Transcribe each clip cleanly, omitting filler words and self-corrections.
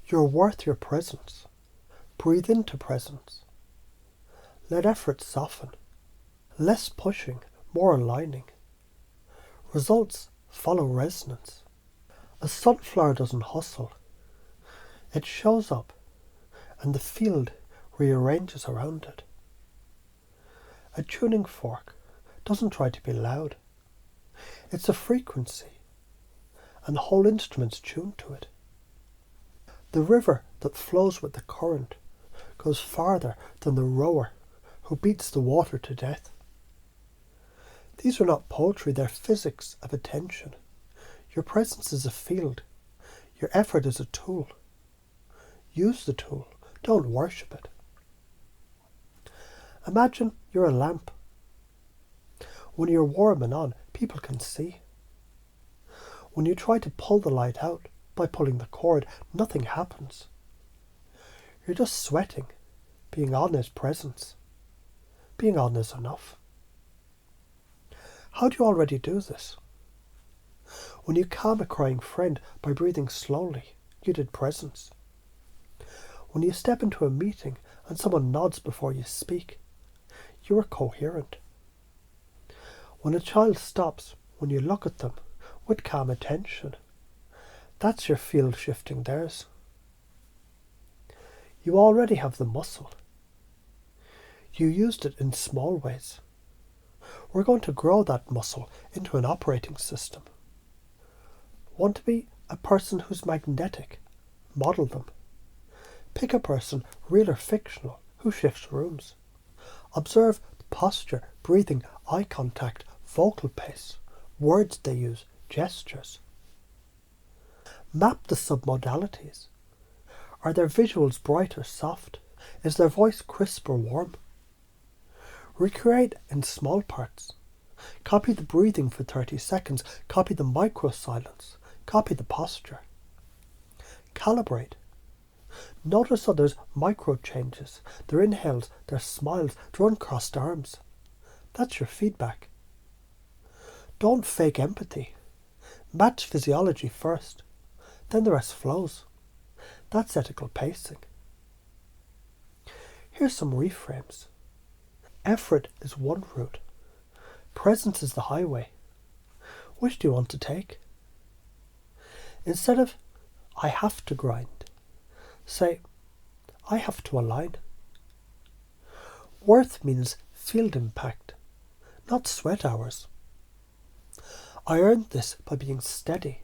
You're worth your presence. Breathe into presence. Let effort soften. Less pushing, more aligning. Results follow resonance. A sunflower doesn't hustle. It shows up, and the field rearranges around it. A tuning fork doesn't try to be loud. It's a frequency, and the whole instrument's tuned to it. The river that flows with the current goes farther than the rower who beats the water to death. These are not poetry, they're physics of attention. Your presence is a field. Your effort is a tool. Use the tool, don't worship it. Imagine you're a lamp. When you're warm and on, people can see. When you try to pull the light out by pulling the cord, nothing happens. You're just sweating. Being on is presence. Being on is enough. How do you already do this? When you calm a crying friend by breathing slowly, you did presence. When you step into a meeting and someone nods before you speak, you are coherent. When a child stops when you look at them with calm attention, that's your field shifting theirs. You already have the muscle. You used it in small ways. We're going to grow that muscle into an operating system. Want to be a person who's magnetic? Model them. Pick a person, real or fictional, who shifts rooms. Observe posture, breathing, eye contact, vocal pace, words they use, gestures. Map the submodalities. Are their visuals bright or soft? Is their voice crisp or warm? Recreate in small parts. Copy the breathing for 30 seconds. Copy the micro-silence. Copy the posture. Calibrate. Notice others' micro-changes, their inhales, their smiles, their uncrossed arms. That's your feedback. Don't fake empathy. Match physiology first. Then the rest flows. That's ethical pacing. Here's some reframes. Effort is one route. Presence is the highway. Which do you want to take? Instead of, I have to grind, say, I have to align. Worth means field impact, not sweat hours. I earned this by being steady,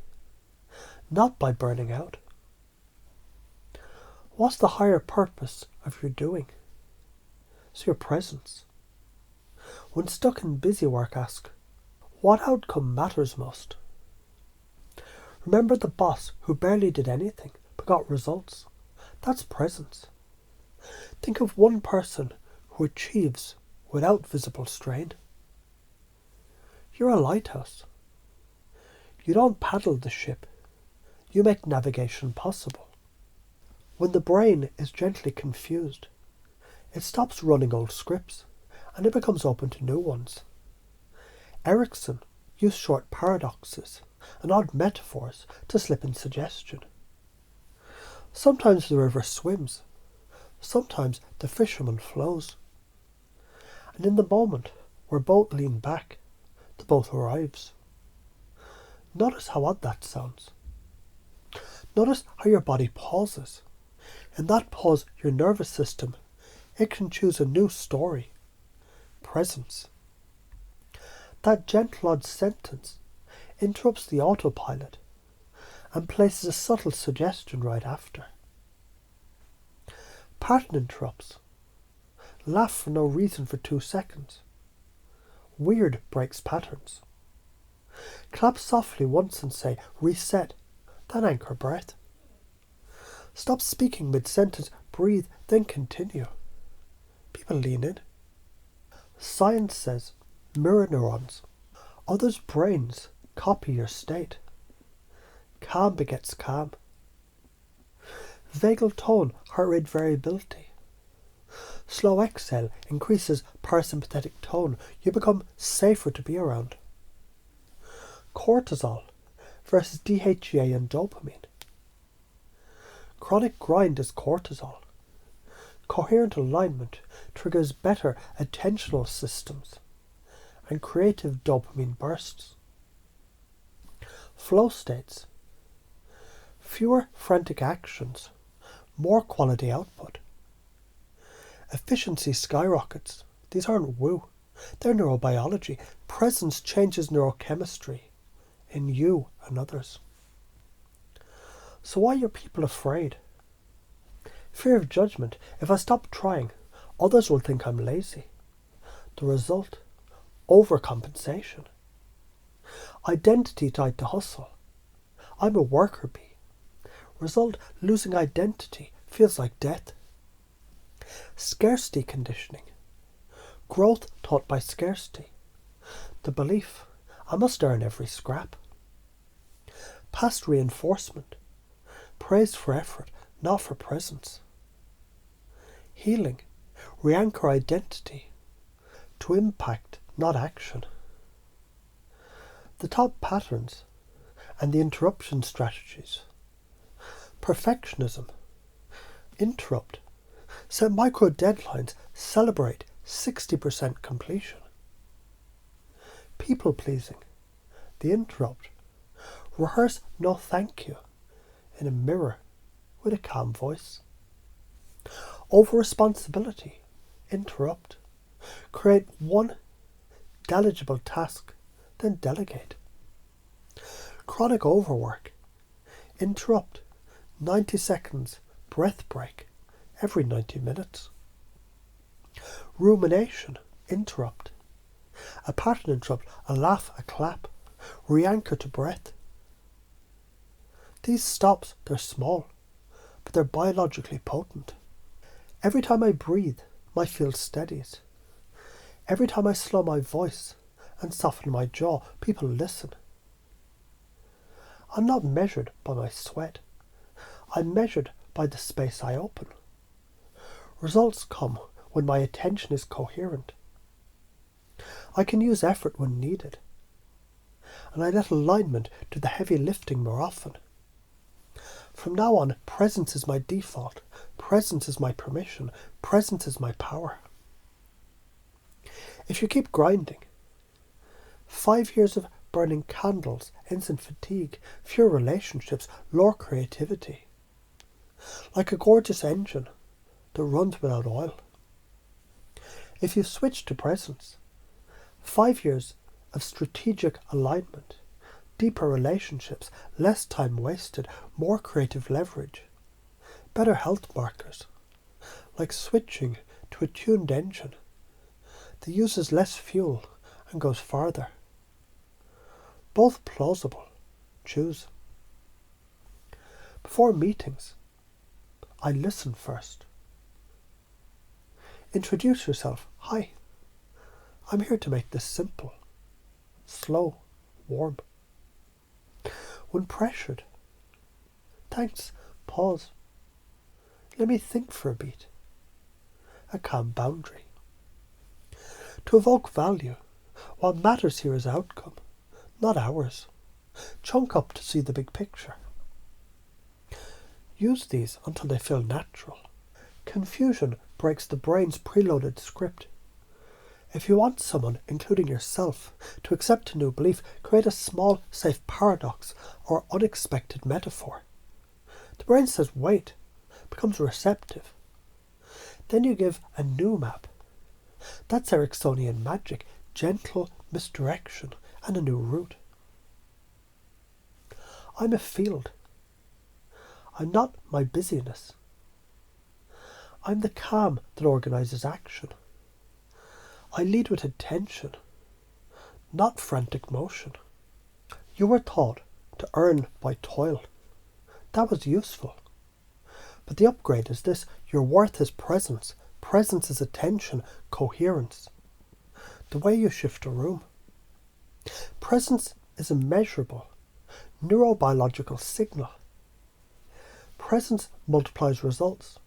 not by burning out. What's the higher purpose of your doing? It's your presence. When stuck in busy work, ask, what outcome matters most? Remember the boss who barely did anything but got results. That's presence. Think of one person who achieves without visible strain. You're a lighthouse. You don't paddle the ship. You make navigation possible. When the brain is gently confused, it stops running old scripts and it becomes open to new ones. Erickson used short paradoxes and odd metaphors to slip in suggestion. Sometimes the river swims, sometimes the fisherman flows. And in the moment where both lean back, the boat arrives. Notice how odd that sounds. Notice how your body pauses. In that pause, your nervous system, it can choose a new story. Presence. That gentle odd sentence interrupts the autopilot and places a subtle suggestion right after. Pattern interrupts. Laugh for no reason for 2 seconds. Weird breaks patterns. Clap softly once and say, reset, then anchor breath. Stop speaking mid-sentence, breathe, then continue. People lean in. Science says, mirror neurons. Others' brains copy your state. Calm begets calm. Vagal tone, heart rate variability. Slow exhale increases parasympathetic tone. You become safer to be around. Cortisol versus DHEA and dopamine. Chronic grind is cortisol. Coherent alignment triggers better attentional systems and creative dopamine bursts. Flow states. Fewer frantic actions, more quality output. Efficiency skyrockets. These aren't woo. They're neurobiology. Presence changes neurochemistry in you and others. So why are people afraid? Fear of judgment. If I stop trying, others will think I'm lazy. The result? Overcompensation. Identity tied to hustle. I'm a worker bee. Result, losing identity feels like death. Scarcity conditioning. Growth taught by scarcity. The belief, I must earn every scrap. Past reinforcement. Praise for effort, not for presence. Healing. Re-anchor identity to impact, not action. The top patterns and the interruption strategies. Perfectionism. Interrupt. Set micro deadlines. Celebrate 60% completion. People pleasing. The interrupt. Rehearse no thank you in a mirror with a calm voice. Over responsibility. Interrupt. Create one delegible task, then delegate. Chronic overwork. Interrupt. 90 seconds breath break every 90 minutes. Rumination. Interrupt. A pattern interrupt, a laugh, a clap. Re-anchor to breath. These stops, they're small, but they're biologically potent. Every time I breathe, my field steadies. Every time I slow my voice and soften my jaw, people listen. I'm not measured by my sweat. I'm measured by the space I open. Results come when my attention is coherent. I can use effort when needed, and I let alignment do the heavy lifting more often. From now on, presence is my default. Presence is my permission. Presence is my power. If you keep grinding, 5 years of burning candles, instant fatigue, fewer relationships, lower creativity. Like a gorgeous engine that runs without oil. If you switch to presence, 5 years of strategic alignment, deeper relationships, less time wasted, more creative leverage, better health markers, like switching to a tuned engine that uses less fuel and goes farther. Both plausible. Choose. Before meetings, I listen first. Introduce yourself. Hi, I'm here to make this simple, slow, warm. When pressured, thanks, pause. Let me think for a beat. A calm boundary. To evoke value, what matters here is outcome, not hours. Chunk up to see the big picture. Use these until they feel natural. Confusion breaks the brain's preloaded script. If you want someone, including yourself, to accept a new belief, create a small, safe paradox or unexpected metaphor. The brain says, wait, becomes receptive. Then you give a new map. That's Ericksonian magic, gentle misdirection and a new route. I'm a field. I'm not my busyness. I'm the calm that organises action. I lead with attention, not frantic motion. You were taught to earn by toil. That was useful. But the upgrade is this: your worth is presence. Presence is attention, coherence. The way you shift a room. Presence is a measurable, neurobiological signal. Presence multiplies results.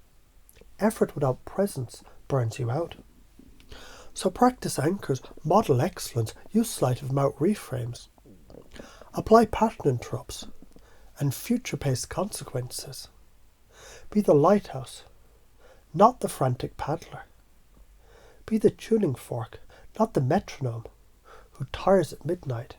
Effort without presence burns you out. So practice anchors, model excellence, use sleight of mouth reframes. Apply pattern interrupts and future-paced consequences. Be the lighthouse, not the frantic paddler. Be the tuning fork, not the metronome, who tires at midnight